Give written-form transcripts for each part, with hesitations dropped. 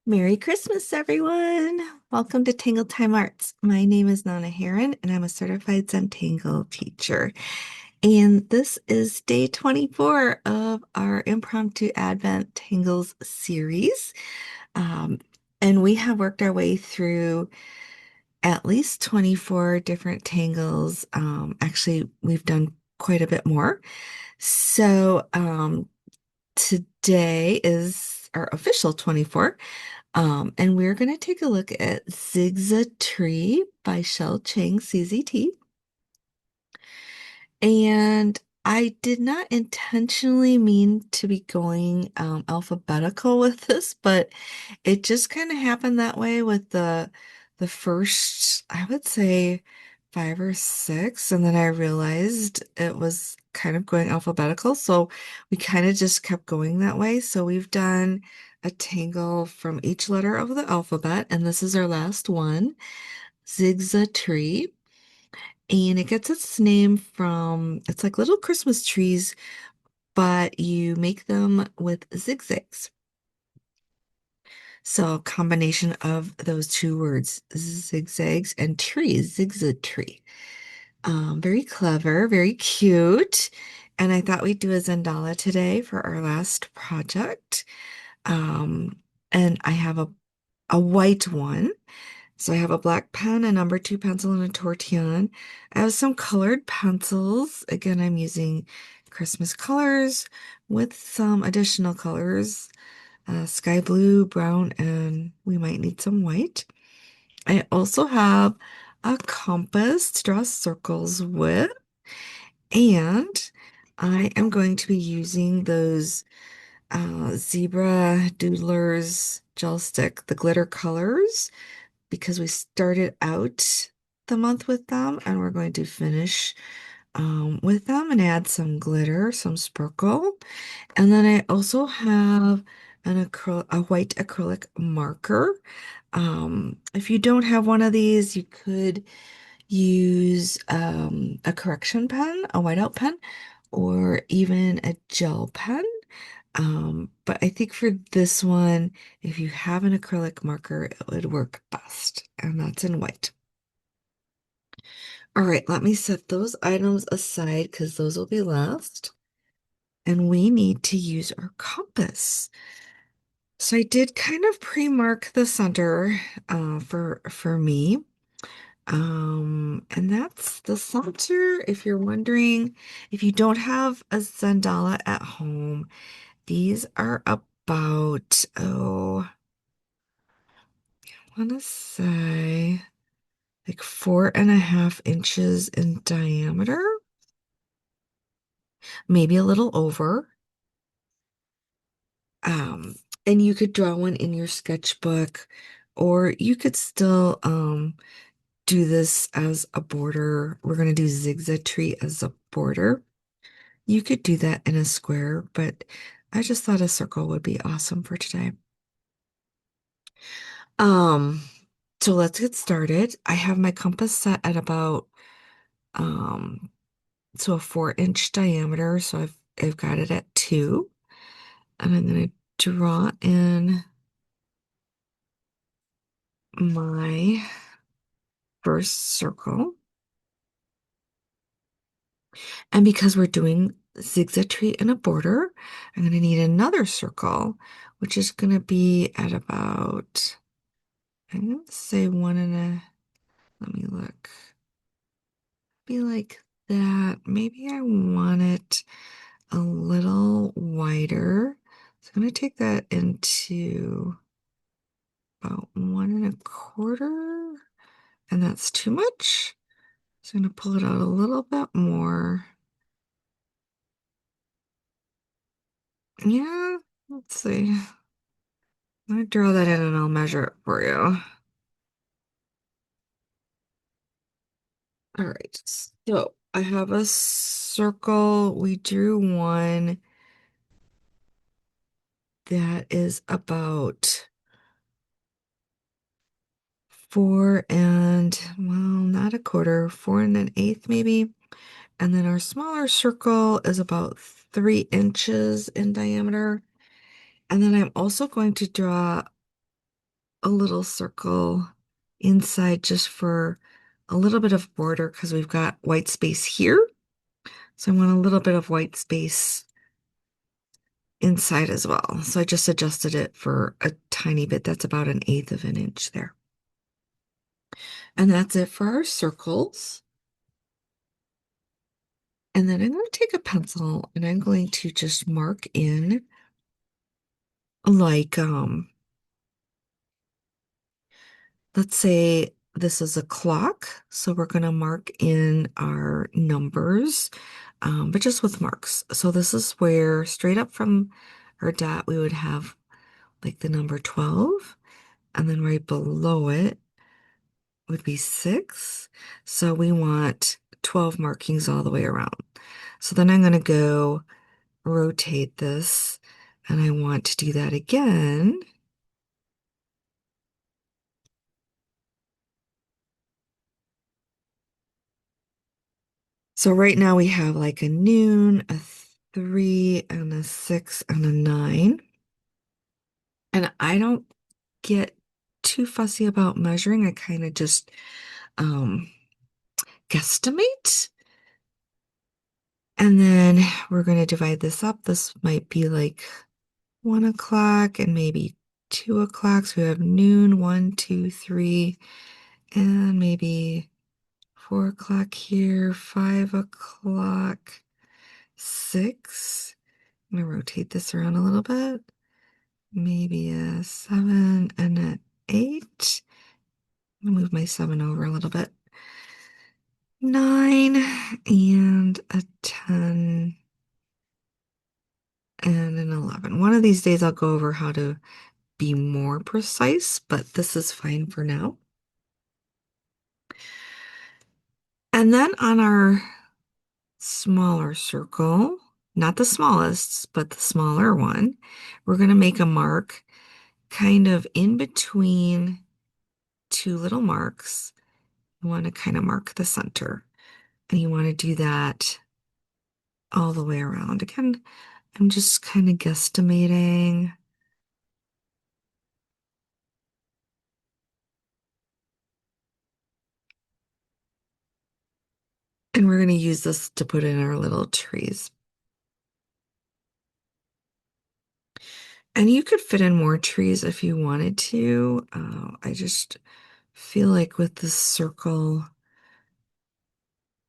Merry Christmas, everyone! Welcome to Tangle Time Arts. My name is Nana Heron, and I'm a certified Zentangle teacher. And this is day 24 of our Impromptu Advent Tangles series. Um, and we have worked our way through at least 24 different tangles. Actually, we've done quite a bit more. So today is our official 24. And we're going to take a look at Zigzatree by Shell Chang CZT. And I did not intentionally mean to be going alphabetical with this, but it just kind of happened that way with the first, I would say, five or six, and then I realized it was kind of going alphabetical, so we kind of just kept going that way. So we've done a tangle from each letter of the alphabet, and this is our last one, Zigzatree. And it gets its name from, it's like little Christmas trees, but you make them with zigzags. So a combination of those two words, zigzags and trees, Zigzatree. Very clever, very cute. And I thought we'd do a Zendala today for our last project. Um, and I have a white one. So I have a black pen, a number two pencil, and a tortillon. I have some colored pencils. Again, I'm using Christmas colors with some additional colors, sky blue, brown, and we might need some white. I also have a compass to draw circles with, and I am going to be using those Zebra Doodlers gel stick, the glitter colors, because we started out the month with them and we're going to finish with them and add some glitter, some sparkle. And then I also have a white acrylic marker. If you don't have one of these, you could use a correction pen, a whiteout pen, or even a gel pen. But I think for this one, if you have an acrylic marker, it would work best, and that's in white. All right, let me set those items aside because those will be last. And we need to use our compass. So I did kind of pre-mark the center for me. And that's the center. If you're wondering, if you don't have a Zendala at home, these are about, oh, I want to say like 4.5 inches in diameter, maybe a little over. Um, and you could draw one in your sketchbook, or you could still do this as a border. We're going to do Zigzatree as a border. You could do that in a square, but I just thought a circle would be awesome for today. Um, so let's get started. I have my compass set at about um so a 4-inch diameter, so I've got it at 2. And I'm gonna draw in my first circle. And because we're doing zigzag in a border, I'm going to need another circle, which is going to be at about, I'm going to say one and a, let me look, be like that. Maybe I want it a little wider. So I'm going to take that into about 1.25, and that's too much. So I'm going to pull it out a little bit more. Yeah, let's see. I draw that in and I'll measure it for you. All right. So I have a circle. We drew one that is about not a quarter, 4 1/8 maybe. And then our smaller circle is about 3 inches in diameter. And then I'm also going to draw a little circle inside just for a little bit of border because we've got white space here. So I want a little bit of white space inside as well. So I just adjusted it for a tiny bit. That's about 1/8 of an inch there. And that's it for our circles. And then I'm going to take a pencil and I'm going to just mark in like, let's say this is a clock. So we're going to mark in our numbers, but just with marks. So this is where straight up from our dot, we would have like the number 12. And then right below it would be 6. So we want 12 markings all the way around. So then I'm going to go rotate this and I want to do that again. So right now we have like a noon, a 3, and a 6, and a 9. And I don't get too fussy about measuring. I kind of just um, guesstimate. And then we're going to divide this up. This might be like 1 o'clock and maybe 2 o'clock. So we have noon, 1, 2, 3, and maybe 4 o'clock here, 5 o'clock, 6. I'm going to rotate this around a little bit. Maybe a 7 and an 8. I'm going to move my 7 over a little bit. 9 and a 10 and an 11. One of these days I'll go over how to be more precise, but this is fine for now. And then on our smaller circle, not the smallest, but the smaller one, we're going to make a mark kind of in between two little marks. You want to kind of mark the center, and you want to do that all the way around. Again, I'm just kind of guesstimating. And we're going to use this to put in our little trees. And you could fit in more trees if you wanted to. I just feel like with this circle,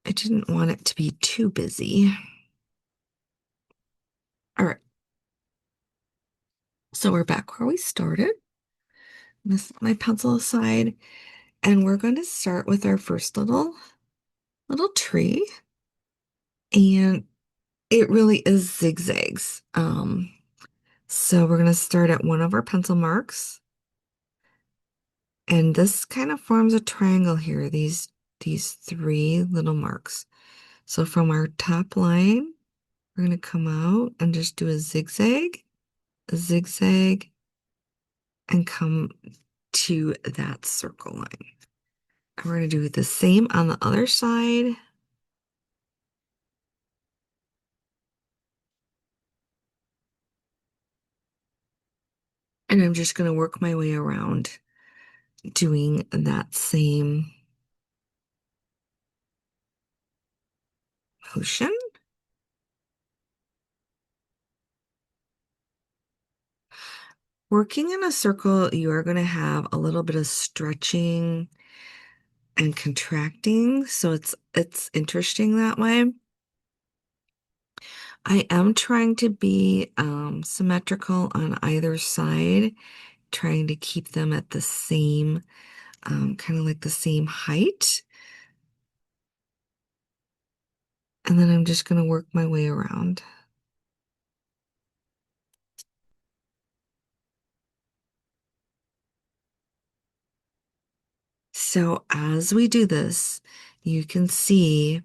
I didn't want it to be too busy. All right. So we're back where we started. This my pencil aside, and we're going to start with our first little tree. And it really is zigzags. So we're going to start at one of our pencil marks. And this kind of forms a triangle here, these three little marks. So from our top line, we're going to come out and just do a zigzag, and come to that circle line. And we're going to do the same on the other side. And I'm just going to work my way around doing that same motion. Working in a circle, you are going to have a little bit of stretching and contracting, so it's interesting that way. I am trying to be symmetrical on either side, trying to keep them at the same, kind of like the same height. And then I'm just going to work my way around. So as we do this, you can see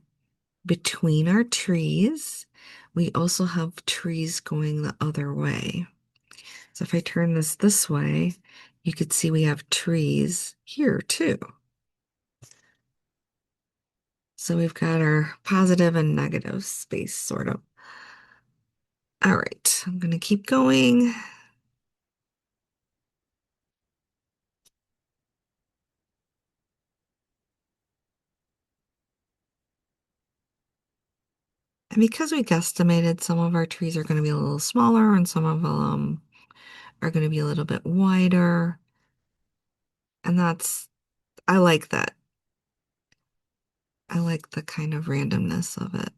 between our trees, we also have trees going the other way. So if I turn this way, you could see we have trees here too. So we've got our positive and negative space, sort of. All right, I'm going to keep going. And because we guesstimated, some of our trees are going to be a little smaller and some of them are going to be a little bit wider. And I like that. I like the kind of randomness of it.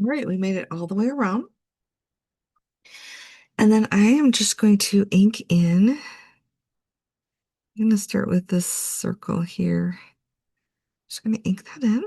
All right, we made it all the way around. And then I am just going to ink in. I'm going to start with this circle here. Just going to ink that in.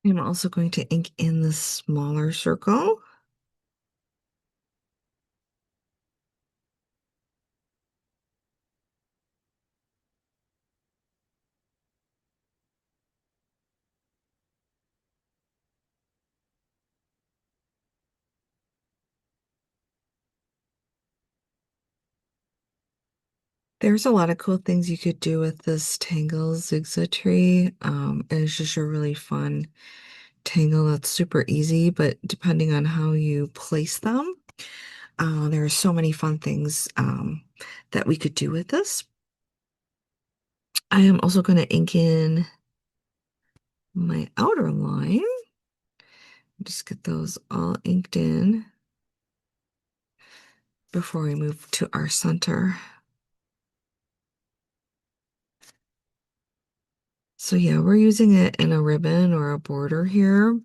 I'm also going to ink in the smaller circle. There's a lot of cool things you could do with this Tangles Zigzatree. And it's just a really fun tangle that's super easy, but depending on how you place them, there are so many fun things that we could do with this. I am also going to ink in my outer line. Just get those all inked in before we move to our center. So yeah, we're using it in a ribbon or a border here.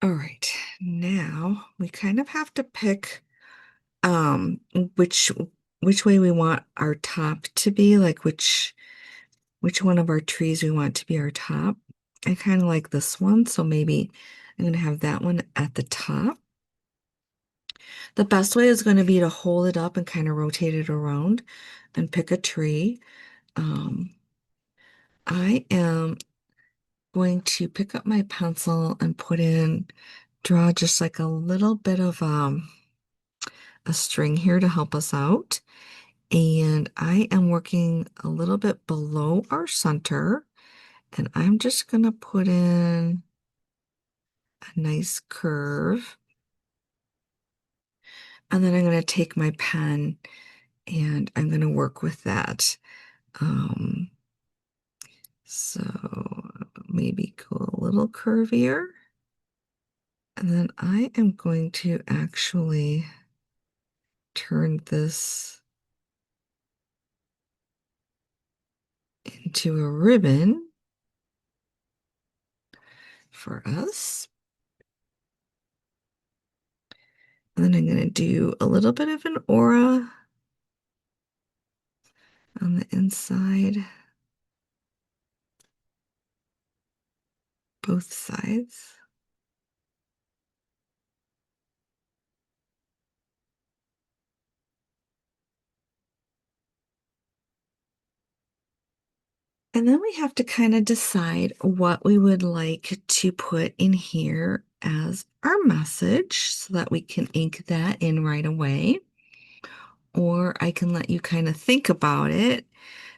All right, now we kind of have to pick um which which way we want our top to be, like which one of our trees we want to be our top. I kind of like this one, so maybe I'm going to have that one at the top. The best way is going to be to hold it up and kind of rotate it around and pick a tree. Um, I am going to pick up my pencil and draw just like a little bit of a string here to help us out. And I am working a little bit below our center, and I'm just going to put in a nice curve. And then I'm going to take my pen and I'm going to work with that. Um, so maybe go a little curvier. And then I am going to actually turn this into a ribbon for us. And then I'm going to do a little bit of an aura on the inside, both sides. And then we have to kind of decide what we would like to put in here as our message so that we can ink that in right away. Or I can let you kind of think about it.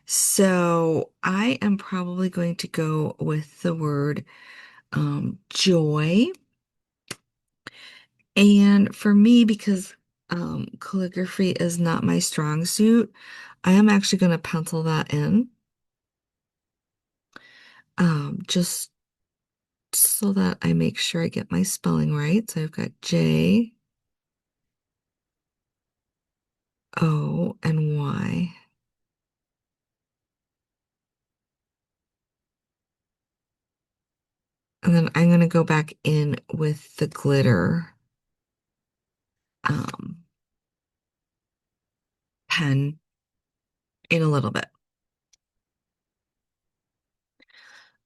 So I am probably going to go with the word joy. And for me, because calligraphy is not my strong suit, I am actually going to pencil that in just so that I make sure I get my spelling right. So I've got J, O, and Y. And then I'm going to go back in with the glitter um, pen in a little bit.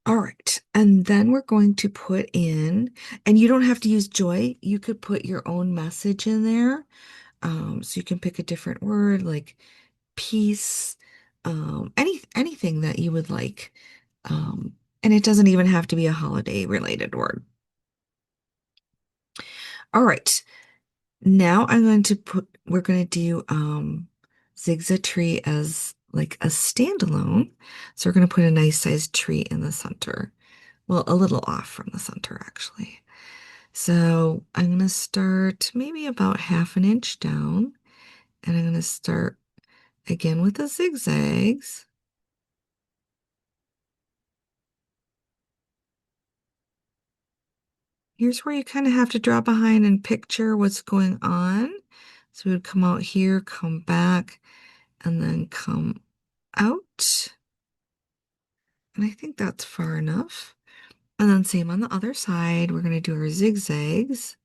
All right. And then we're going to put in, and you don't have to use joy. You could put your own message in there. So you can pick a different word like peace, anything that you would like. And it doesn't even have to be a holiday related word. All right. Now we're going to do Zigzatree as like a standalone. So we're going to put a nice sized tree in the center. Well, a little off from the center actually. So I'm going to start maybe about half an inch down, and I'm going to start again with the zigzags. Here's where you kind of have to draw behind and picture what's going on. So we would come out here, come back, and then come out. And I think that's far enough. And then same on the other side, we're going to do our zigzags.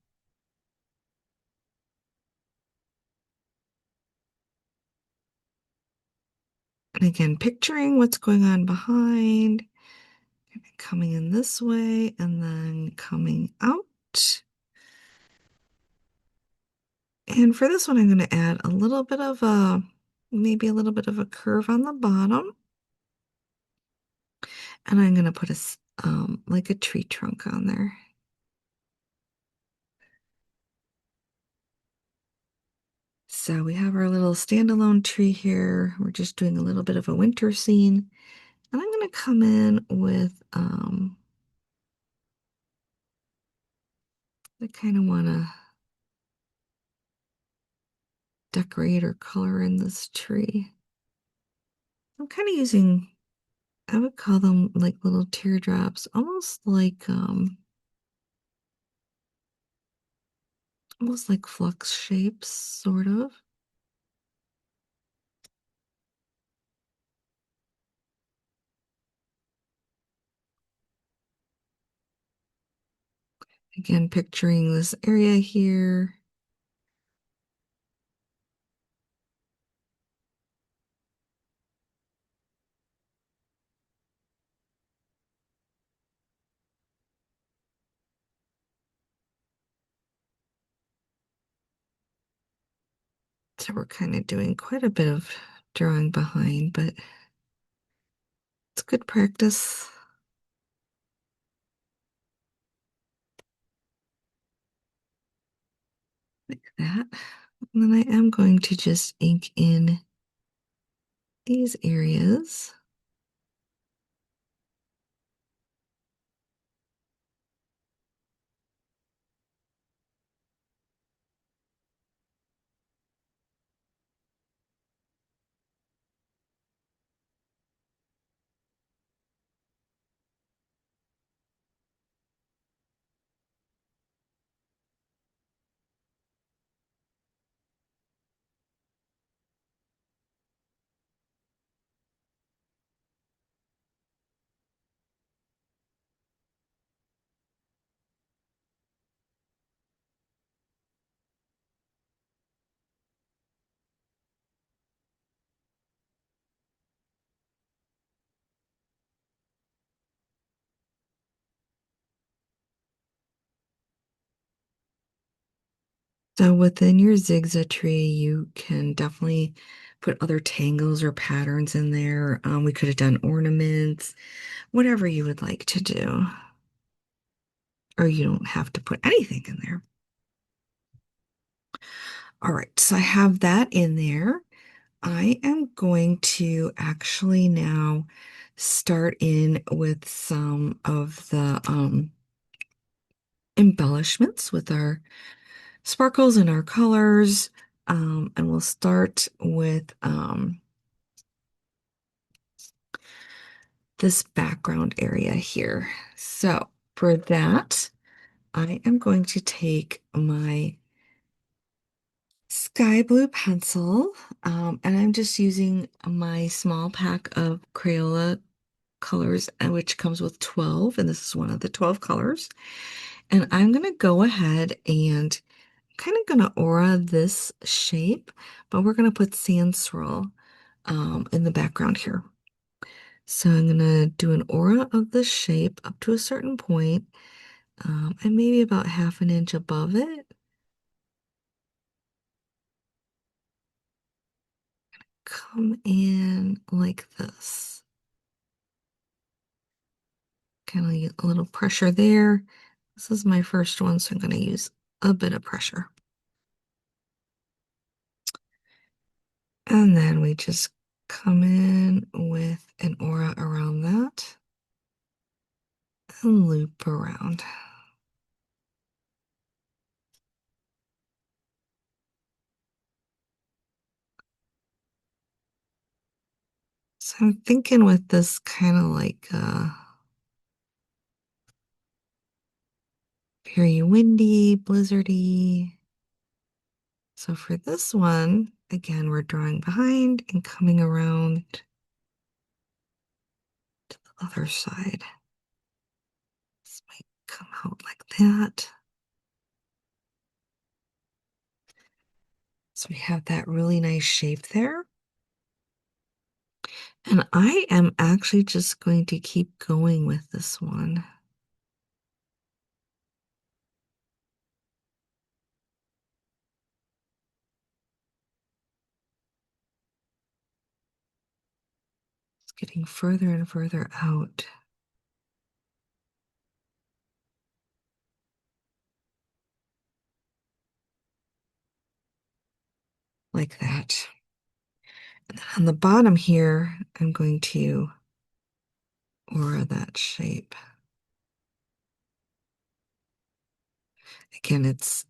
And again, picturing what's going on behind, coming in this way, and then coming out. And for this one, I'm going to add a little bit of maybe a little bit of a curve on the bottom. And I'm going to put like a tree trunk on there. So we have our little standalone tree here. We're just doing a little bit of a winter scene. And I'm going to come in with, I kind of want to decorate or color in this tree. I'm kind of using, I would call them like little teardrops, almost like flux shapes, sort of. Again, picturing this area here. So we're kind of doing quite a bit of drawing behind, but it's good practice. Like that. And then I am going to just ink in these areas. So within your Zigzatree, you can definitely put other tangles or patterns in there. We could have done ornaments, whatever you would like to do. Or you don't have to put anything in there. All right, so I have that in there. I am going to actually now start in with some of the embellishments with our sparkles and our colors. And we'll start with this background area here. So for that, I am going to take my sky blue pencil, and I'm just using my small pack of Crayola colors, which comes with 12, and this is one of the 12 colors. And I'm going to go ahead and kind of going to aura this shape, but we're going to put sand swirl in the background here. So I'm going to do an aura of the shape up to a certain point, and maybe about half an inch above it. Come in like this. Kind of a little pressure there. This is my first one, so I'm going to use a bit of pressure. And then we just come in with an aura around that and loop around. So I'm thinking with this kind of like very windy, blizzardy. So for this one, again, we're drawing behind and coming around to the other side. This might come out like that. So we have that really nice shape there. And I am actually just going to keep going with this one. It's getting further and further out. Like that. And then on the bottom here, I'm going to aura that shape. Again, it's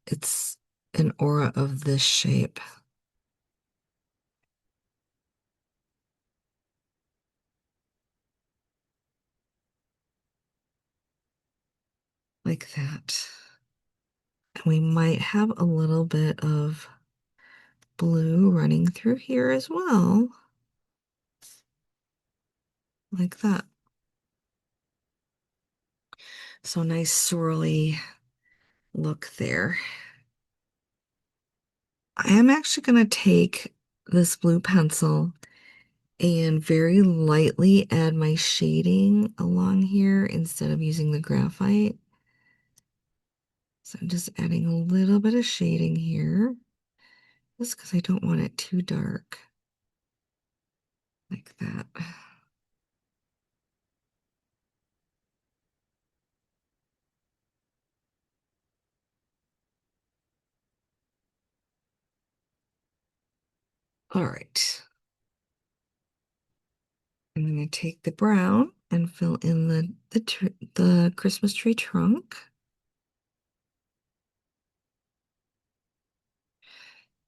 an aura of this shape. Like that. And we might have a little bit of blue running through here as well. Like that. So nice swirly look there. I am actually going to take this blue pencil and very lightly add my shading along here instead of using the graphite. So I'm just adding a little bit of shading here, just because I don't want it too dark. Like that. All right. I'm going to take the brown and fill in the Christmas tree trunk.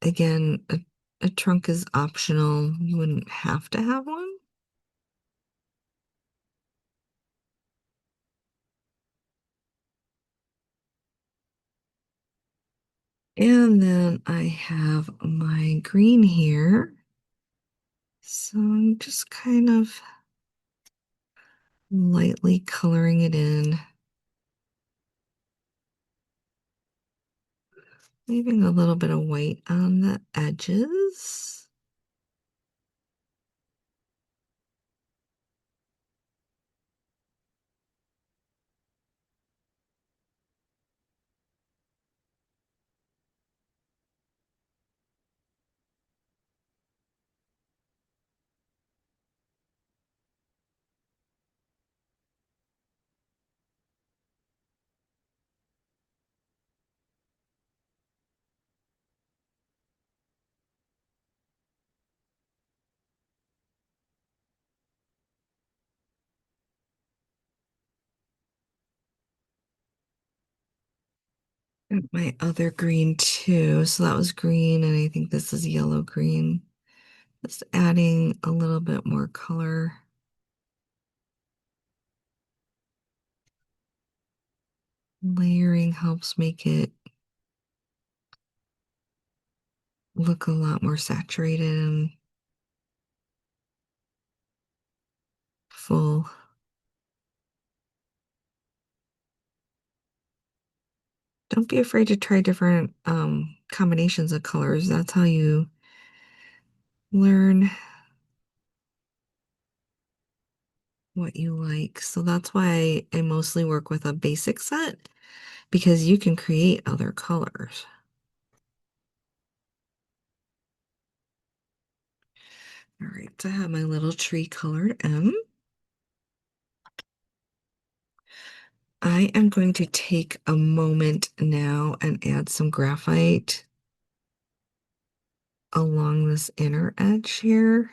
Again, a trunk is optional. You wouldn't have to have one. And then I have my green here. So I'm just kind of lightly coloring it in, leaving a little bit of white on the edges. Got my other green too. So that was green, and I think this is yellow green. Just adding a little bit more color. Layering helps make it look a lot more saturated and full. Don't be afraid to try different combinations of colors. That's how you learn what you like. So that's why I mostly work with a basic set because you can create other colors. All right, so I have my little tree colored M. I am going to take a moment now and add some graphite along this inner edge here.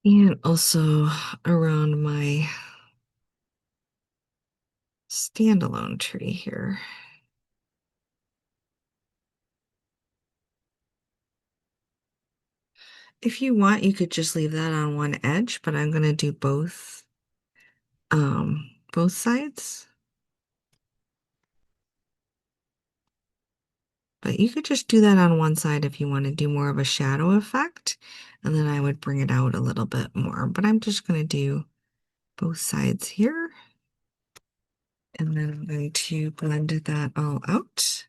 And also around my standalone tree here. If you want, you could just leave that on one edge, but I'm going to do both sides. But you could just do that on one side if you want to do more of a shadow effect, and then I would bring it out a little bit more. But I'm just going to do both sides here, and then I'm going to blend that all out.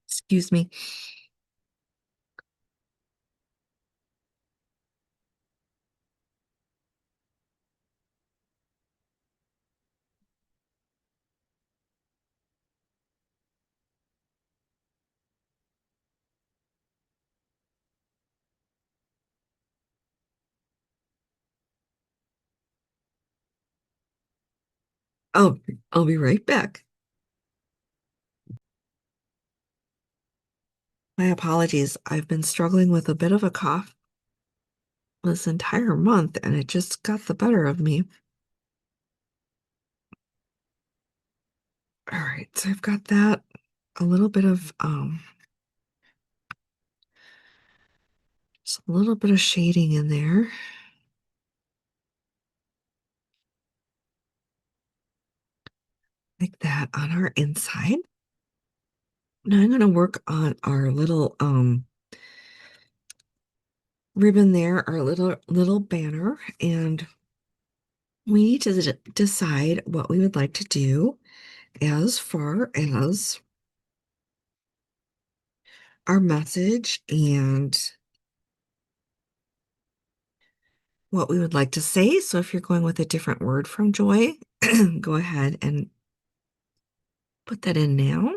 Excuse me. Oh, I'll be right back. My apologies. I've been struggling with a bit of a cough this entire month, and it just got the better of me. All right, so I've got that a little bit of just a little bit of shading in there, like that on our inside. Now I'm going to work on our little ribbon there, our little banner, and we need to decide what we would like to do as far as our message and what we would like to say. So if you're going with a different word from joy, go ahead and put that in now.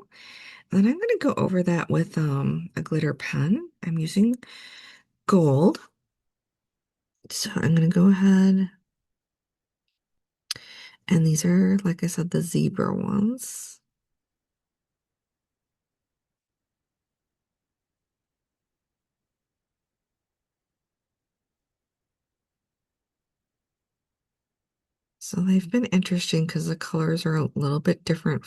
And then I'm going to go over that with a glitter pen. I'm using gold. So I'm going to go ahead, and these are, like I said, the zebra ones. So they've been interesting because the colors are a little bit different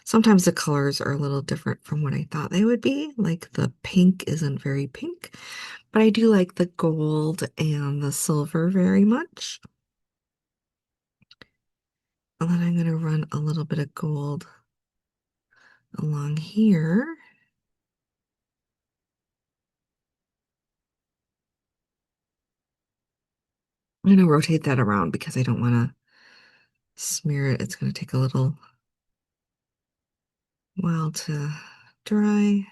sometimes the colors are a little different from what I thought they would be. Like the pink isn't very pink, but I do like the gold and the silver very much. And then I'm going to run a little bit of gold along here. I'm going to rotate that around because I don't want to smear it. It's going to take a little while to dry.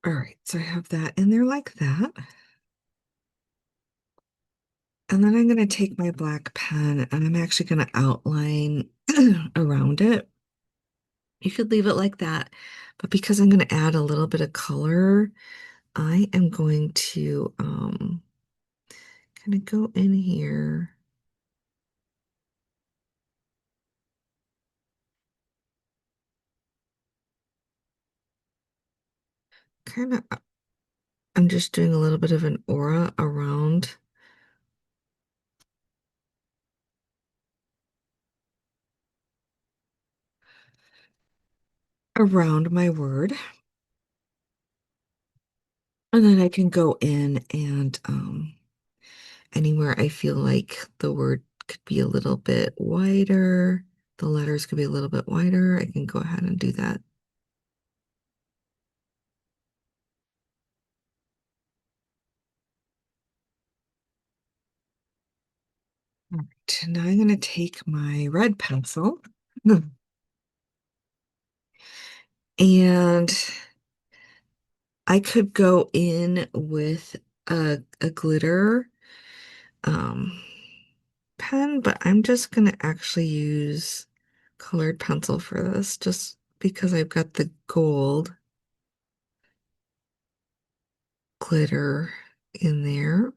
All right, so I have that in there like that. And then I'm going to take my black pen and I'm actually going to outline around it. You could leave it like that, but because I'm going to add a little bit of color, I am going to kind of go in here. Kind of, I'm just doing a little bit of an aura around my word. And then I can go in and anywhere I feel like the word could be a little bit wider, the letters could be a little bit wider, I can go ahead and do that. All right, now I'm going to take my red pencil and I could go in with a glitter um, pen, but I'm just going to actually use colored pencil for this just because I've got the gold glitter in there.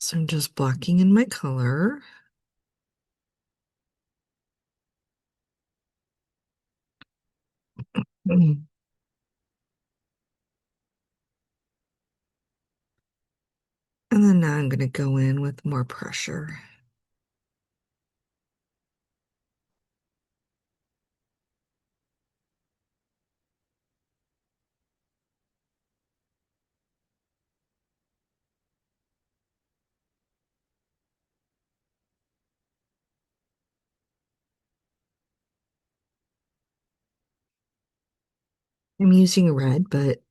So I'm just blocking in my color. Mm. And then now I'm going to go in with more pressure. I'm using red, but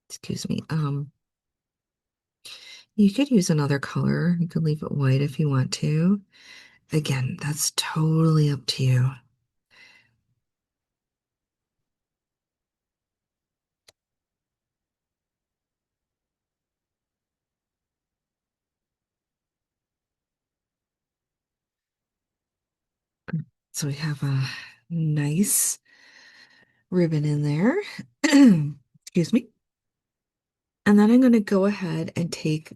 excuse me. You could use another color. You could leave it white if you want to. Again, that's totally up to you. So we have a nice ribbon in there. Excuse me. And then I'm going to go ahead and take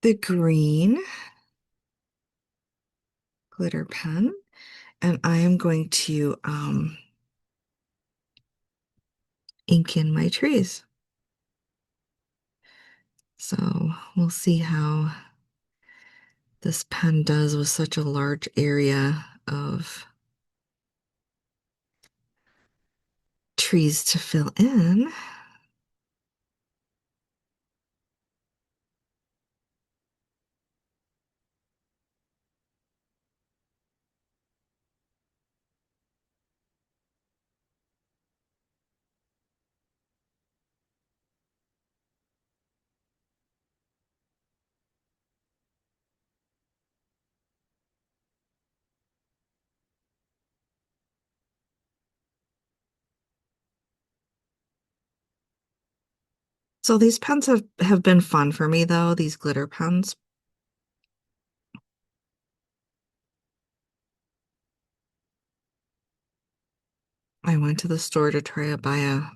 the green glitter pen and I am going to ink in my trees. So we'll see how this pen does with such a large area of trees to fill in. So these pens have been fun for me though, these glitter pens. I went to the store to try to buy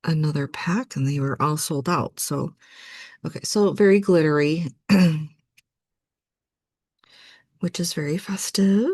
another pack and they were all sold out. So, okay, so very glittery, which is very festive.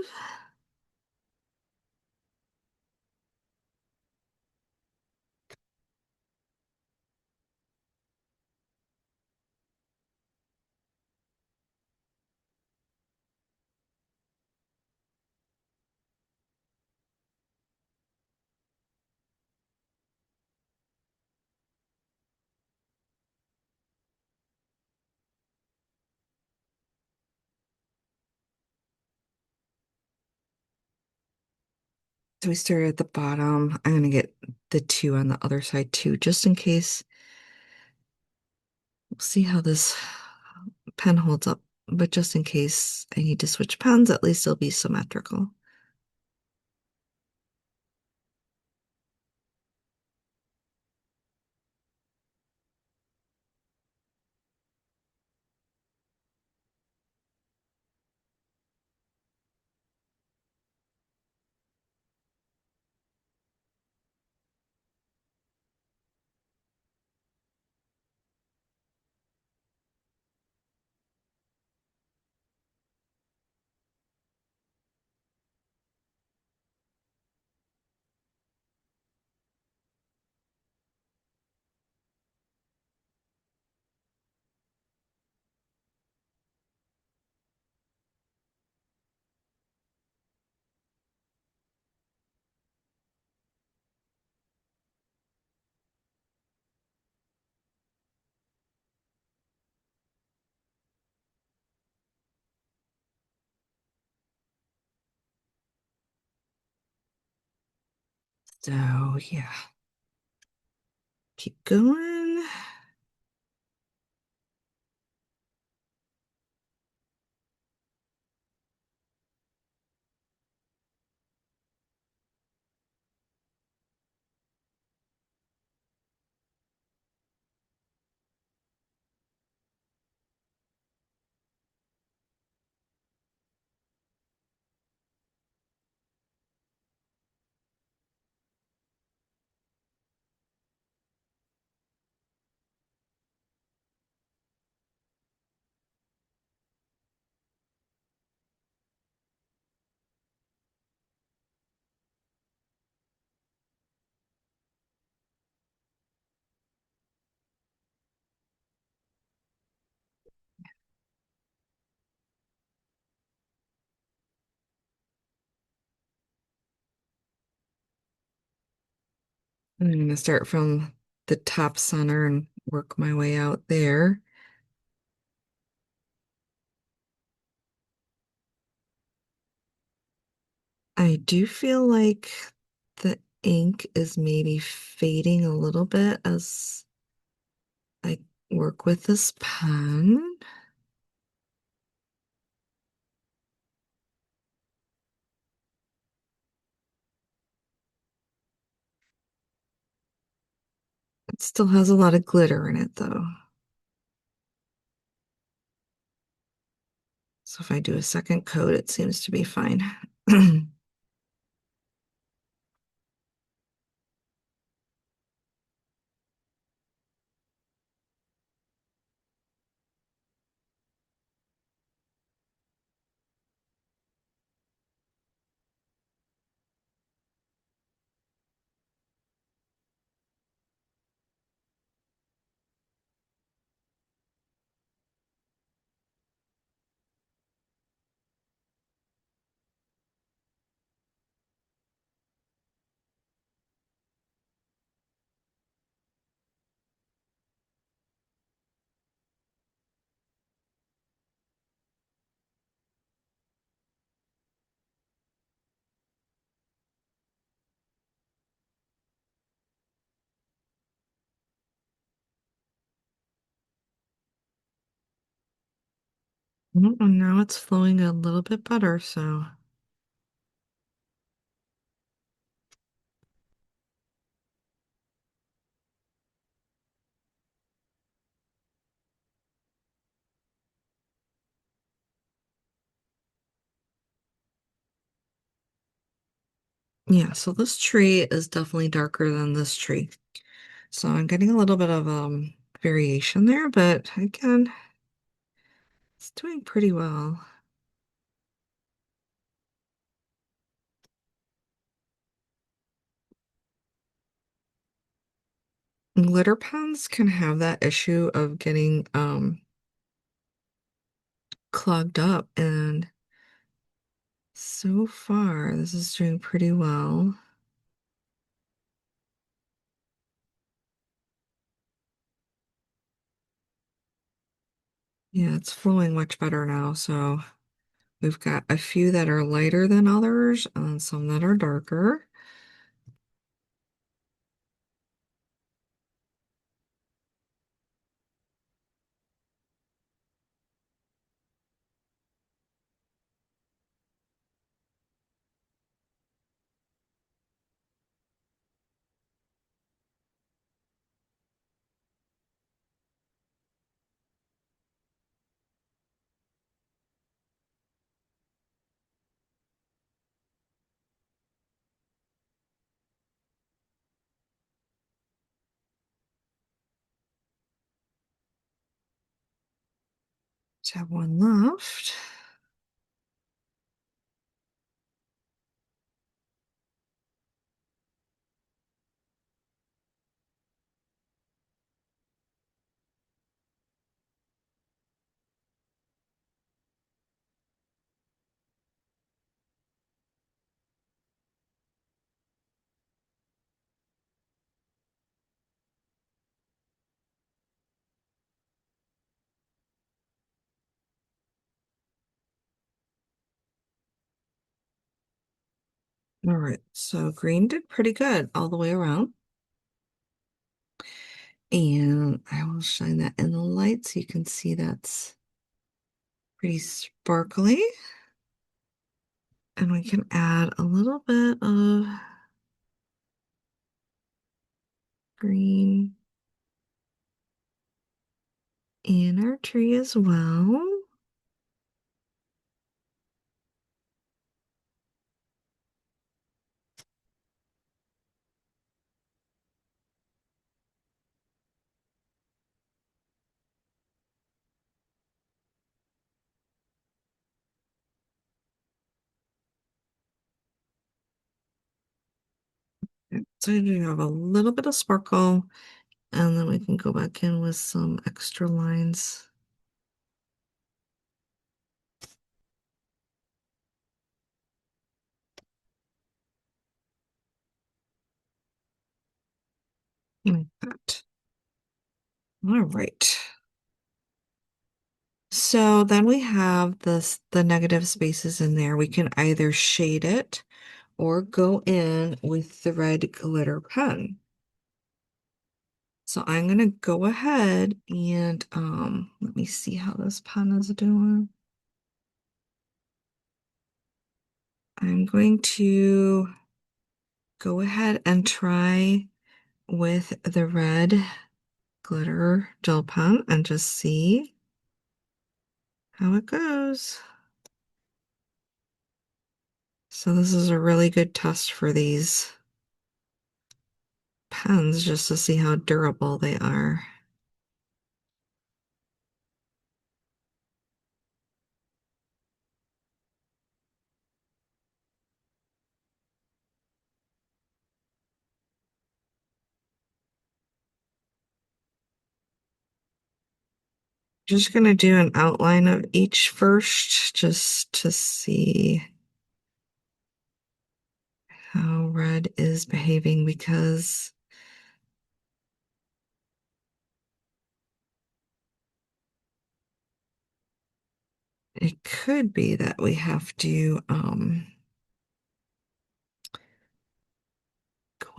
So we started at the bottom. I'm gonna get the two on the other side too, just in case. We'll see how this pen holds up, but just in case I need to switch pens, at least it'll be symmetrical. So yeah, keep going. I'm gonna start from the top center and work my way out there. I do feel like the ink is maybe fading a little bit as I work with this pen. It still has a lot of glitter in it though. So if I do a second coat, it seems to be fine. And now it's flowing a little bit better, so yeah, so this tree is definitely darker than this tree. So I'm getting a little bit of variation there, but again, it's doing pretty well. Glitter pens can have that issue of getting clogged up, and so far this is doing pretty well. Yeah, it's flowing much better now. So we've got a few that are lighter than others and some that are darker. Just have one left. All right, so green did pretty good all the way around. And I will shine that in the light so you can see that's pretty sparkly. And we can add a little bit of green in our tree as well. So you have a little bit of sparkle, and then we can go back in with some extra lines. Like that. All right. So then we have the negative spaces in there. We can either shade it or go in with the red glitter pen. So I'm gonna go ahead and let me see how this pen is doing. I'm going to go ahead and try with the red glitter gel pen and just see how it goes. So this is a really good test for these pens just to see how durable they are. Just gonna do an outline of each first just to see how red is behaving because it could be that we have to go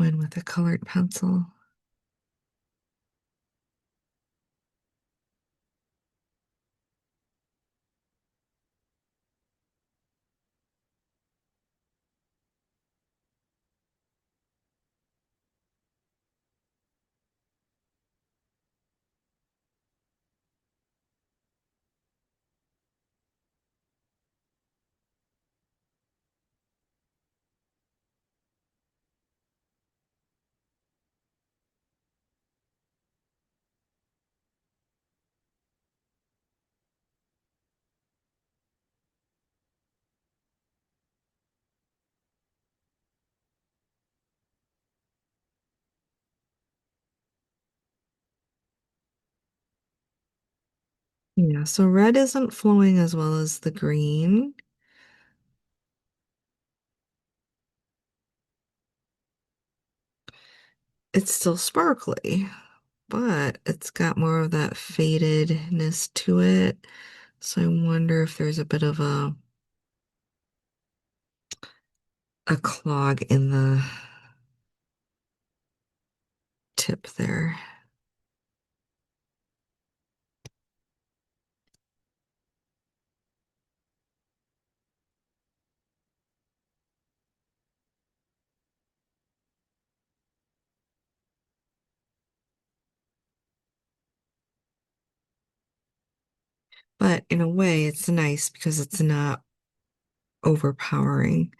in with a colored pencil. Yeah, so red isn't flowing as well as the green. It's still sparkly, but it's got more of that fadedness to it. So I wonder if there's a bit of a clog in the tip there. But in a way, it's nice because it's not overpowering.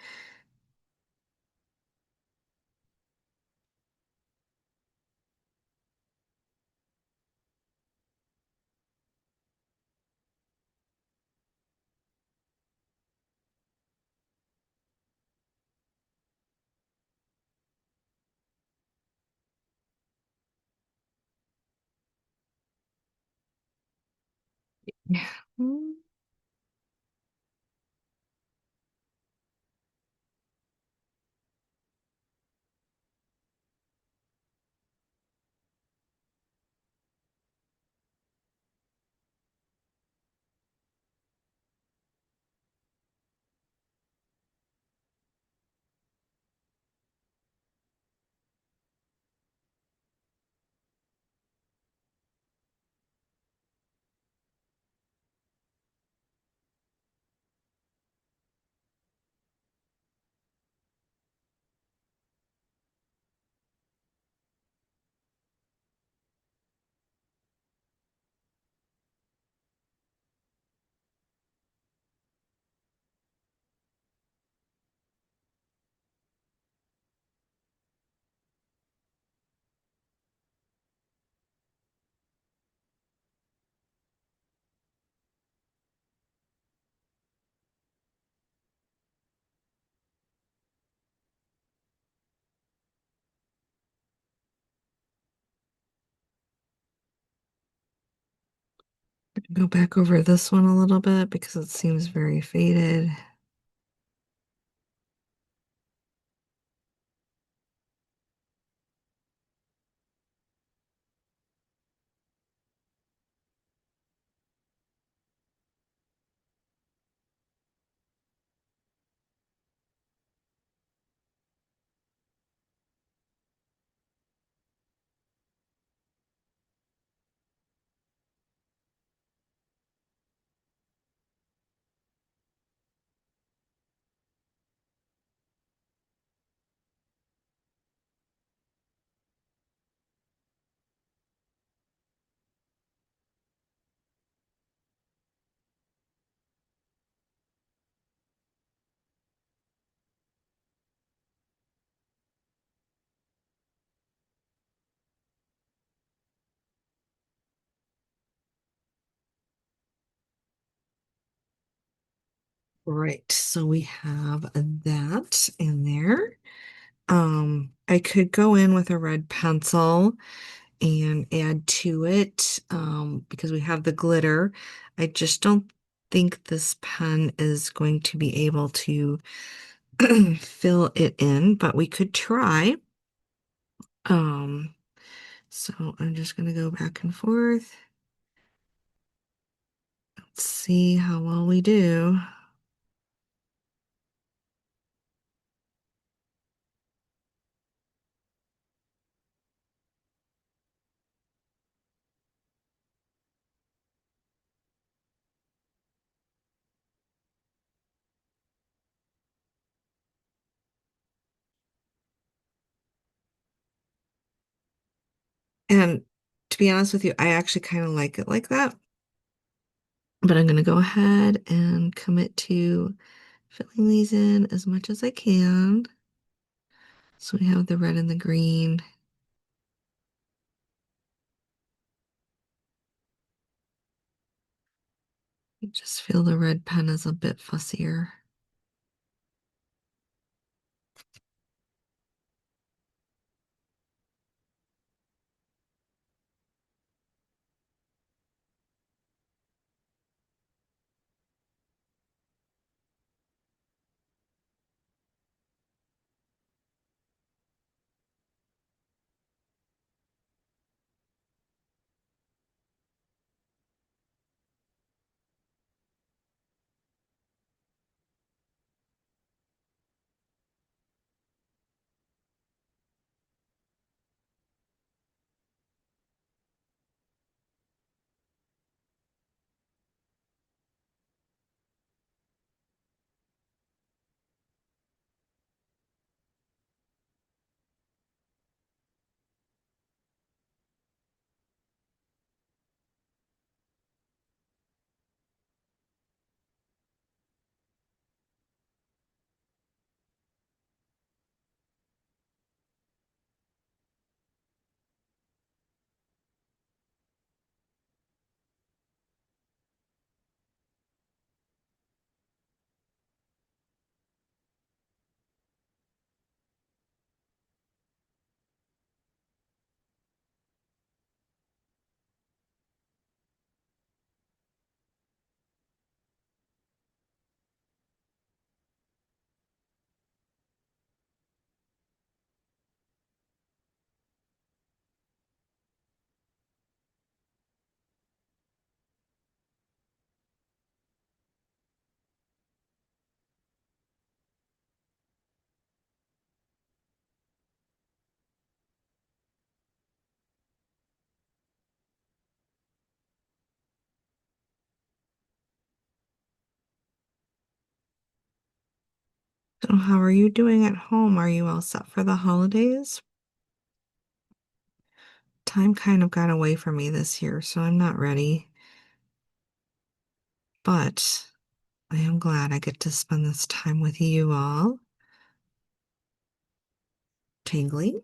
Yeah. Go back over this one a little bit because it seems very faded. Right, so we have that in there. I could go in with a red pencil and add to it because we have the glitter. I just don't think this pen is going to be able to fill it in, but we could try. Um, so I'm just gonna go back and forth. Let's see how well we do. And to be honest with you, I actually kind of like it like that. But I'm gonna go ahead and commit to filling these in as much as I can. So we have the red and the green. I just feel the red pen is a bit fussier. So how are you doing at home? Are you all set for the holidays? Time kind of got away from me this year, so I'm not ready. But I am glad I get to spend this time with you all. Tangling.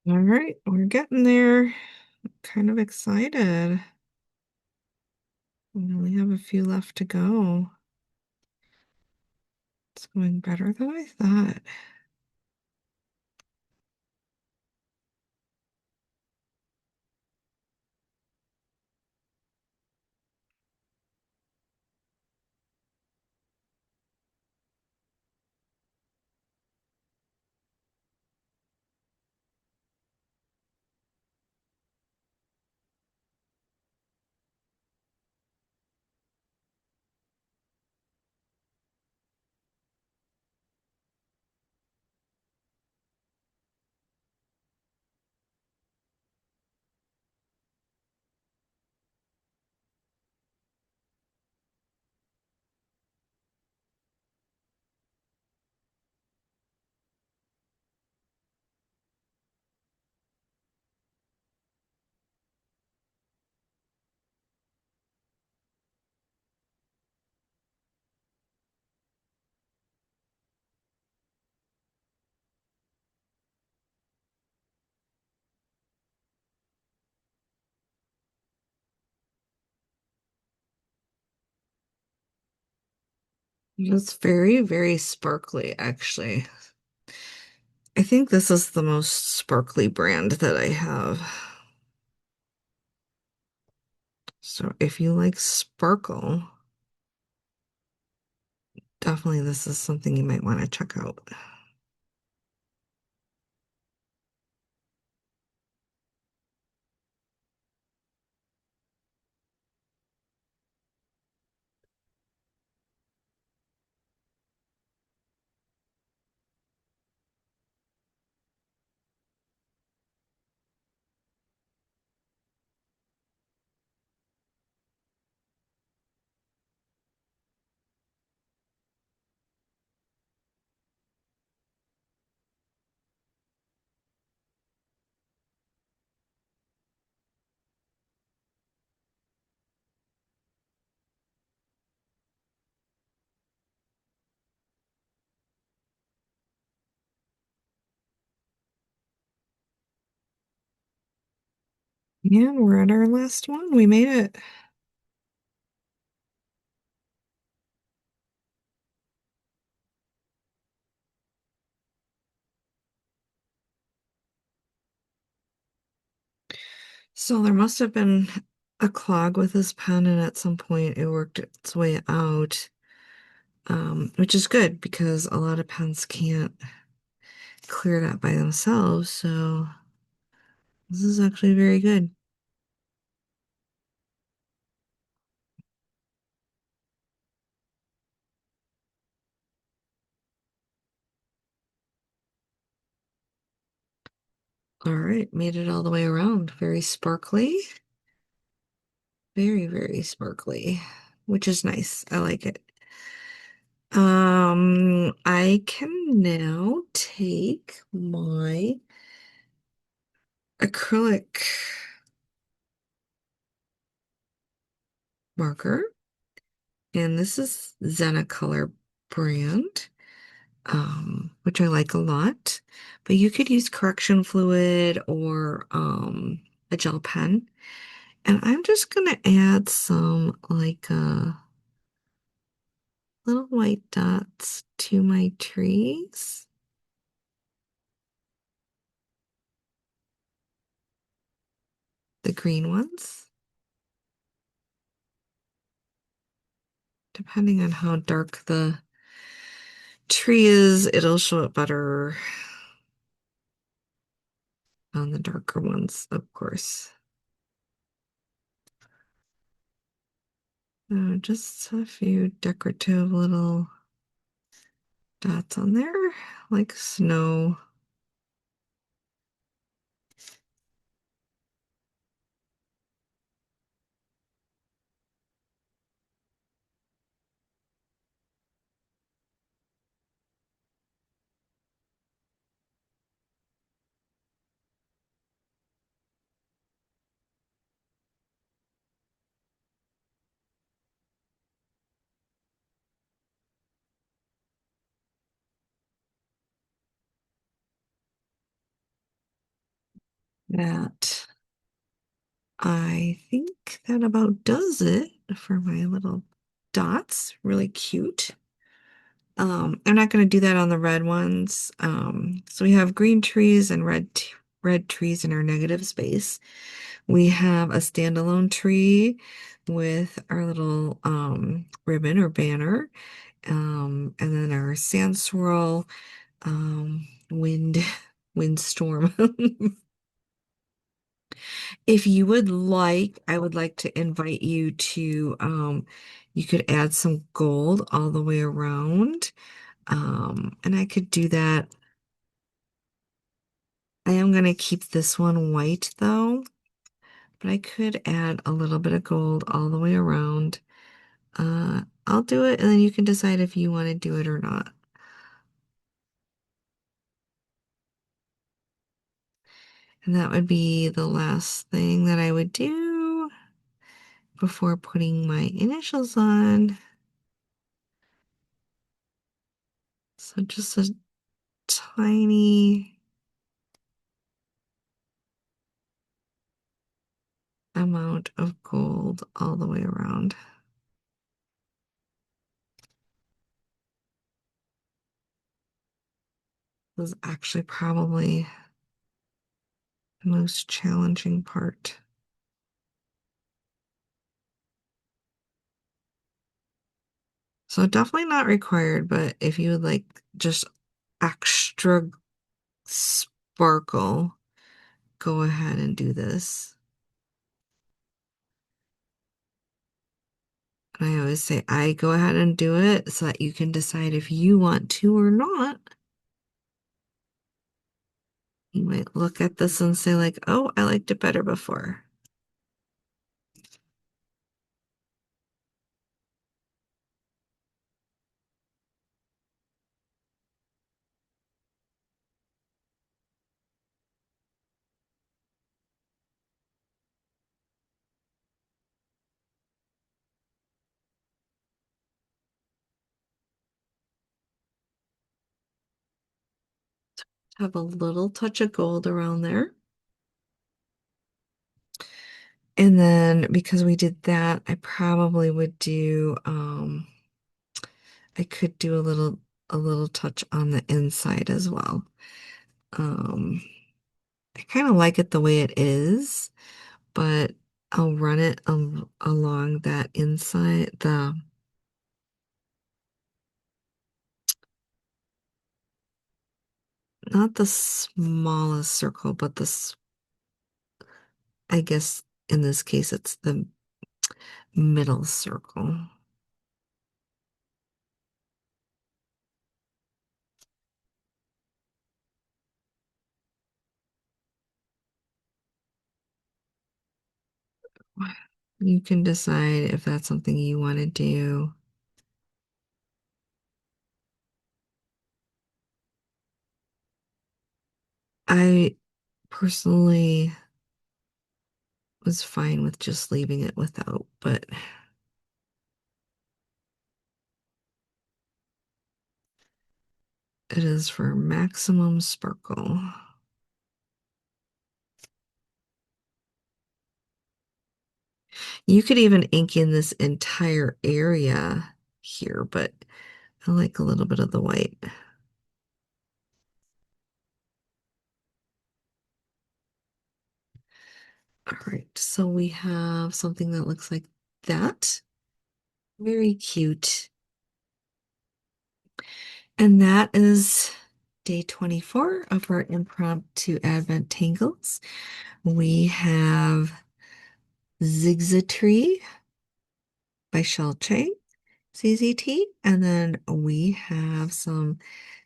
All right, we're getting there. Kind of excited. We only have a few left to go. It's going better than I thought. It's very, very sparkly, actually. I think this is the most sparkly brand that I have. So if you like sparkle, definitely this is something you might want to check out. Yeah, we're at our last one. We made it. So there must have been a clog with this pen, and at some point it worked its way out, which is good because a lot of pens can't clear that by themselves. So this is actually very good. All right, made it all the way around. Very sparkly, very, very sparkly, which is nice. I like it. I can now take my acrylic marker, and this is Zentacolor brand, which I like a lot. But you could use correction fluid or a gel pen. And I'm just gonna add some like little white dots to my trees, the green ones. depending on how dark the tree is, it'll show up better on the darker ones, of course. Just a few decorative little dots on there, like snow. That I think that about does it for my little dots. Really cute. I'm not going to do that on the red ones. So we have green trees and red trees in our negative space. We have a standalone tree with our little ribbon or banner, and then our sand swirl, wind windstorm. If you would like, I would like to invite you to, you could add some gold all the way around. And I could do that. I am going to keep this one white though, but I could add a little bit of gold all the way around. I'll do it and then you can decide if you want to do it or not. And that would be the last thing that I would do before putting my initials on. So just a tiny amount of gold all the way around. This is actually probably the most challenging part. So definitely not required, but if you would like just extra sparkle, go ahead and do this. And I always say, I go ahead and do it so that you can decide if you want to or not. You might look at this and say like, oh, I liked it better before. Have a little touch of gold around there. And then because we did that, I probably would do I could do a little touch on the inside as well. Um I kind of like it the way it is, but I'll run it along that inside, not the smallest circle, but I guess in this case it's the middle circle. You can decide if that's something you want to do. I personally was fine with just leaving it without, but it is for maximum sparkle. You could even ink in this entire area here, but I like a little bit of the white. All right, so we have something that looks like that. Very cute. And that is day 24 of our impromptu Advent Tangles. We have Zigzatree by Shell Chang, CZT, and then we have some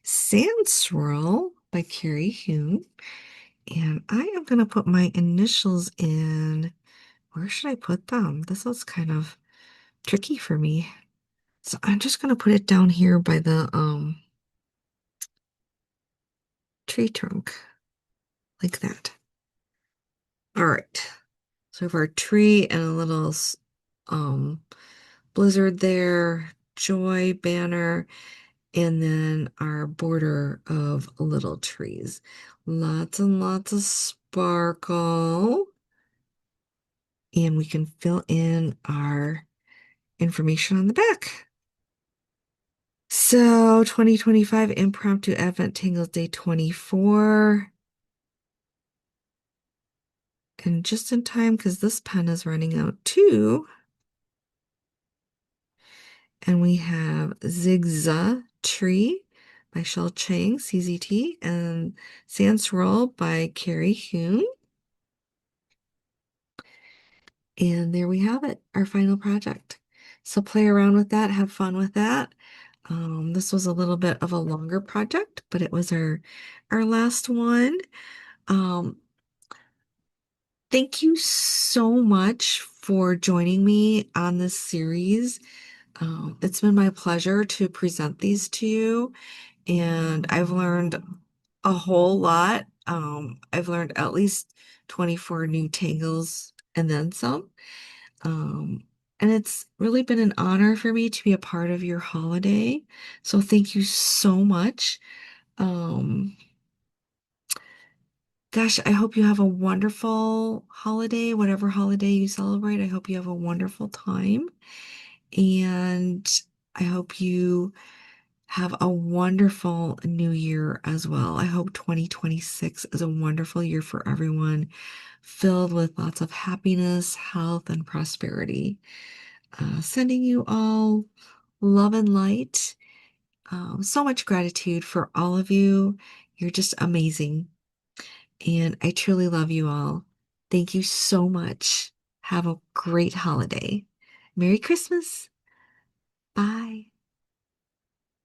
Sand Swirl by Karry Heun. And I am going to put my initials in. Where should I put them? This is kind of tricky for me. So I'm just going to put it down here by the tree trunk, like that. All right. So we have our tree and a little um blizzard there, joy banner, and then our border of little trees. Lots and lots of sparkle. And we can fill in our information on the back. So 2025 Impromptu Advent Tangles Day 24. And just in time, because this pen is running out too. And we have Zigzatree by Shell Chang, CZT, and Sand Swirl by Karry Heun. And there we have it, our final project. So play around with that, have fun with that. This was a little bit of a longer project, but it was our last one. Um, thank you so much for joining me on this series. It's been my pleasure to present these to you, and I've learned a whole lot. I've learned at least 24 new tangles and then some. Um, and it's really been an honor for me to be a part of your holiday. So thank you so much. Um, gosh, I hope you have a wonderful holiday, whatever holiday you celebrate. I hope you have a wonderful time. And I hope you have a wonderful new year as well. I hope 2026 is a wonderful year for everyone, filled with lots of happiness, health, and prosperity. Sending you all love and light. So much gratitude for all of you. You're just amazing. And I truly love you all. Thank you so much. Have a great holiday. Merry Christmas. Bye.